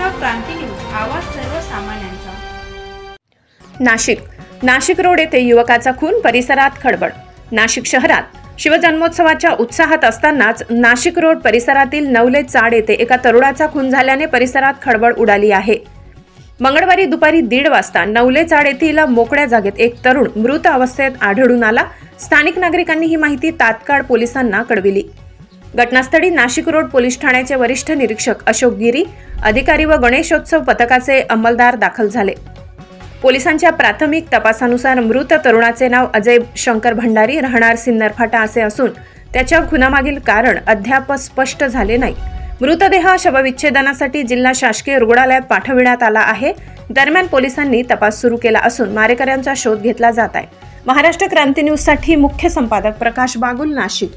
महाराष्ट्र क्रांती news, आवाज सर्वसामान्यांचा। Nashik road येथे युवकाचा खून, परिसरात खळबळ। नाशिक शहरात शिवजन्मोत्सवाच्या उत्साहात असतानाच नाशिक रोड परिसरातील नवले चाड येथे एका तरुणाचा खून झाल्याने परिसरात खळबळ उडाली आहे। मंगळवारी दुपारी 1:30 वाजता नवले चाड येथील मोकळ्या जागेत एक तरुण मृत अवस्थेत आढळून आला। स्थानिक नागरिकांनी ही माहिती तात्काळ पोलिसांना कळविली। घटनास्थळी नाशिक रोड पोलीस ठाण्याचे वरिष्ठ निरीक्षक अशोक गिरी, अधिकारी व गणेशोत्सव पथकाचे अंमलदार दाखल झाले। पोलिसांच्या प्राथमिक तपासानुसार मृत तरुणाचे नाव अजय शंकर भंडारी, राहणार सिन्नर फाटा असे असून त्याच्या खुनामागील कारण अद्याप स्पष्ट झाले नाही। मृतदेह शवविच्छेदनासाठी जिल्हा शासकीय रुग्णालयात पाठविण्यात आला आहे। दरम्यान पोलिसांनी तपास सुरू केला असून मारेकऱ्यांचा शोध घेतला जात आहे। महाराष्ट्र क्रांती न्यूज साठी मुख्य संपादक प्रकाश बागुल, नाशिक।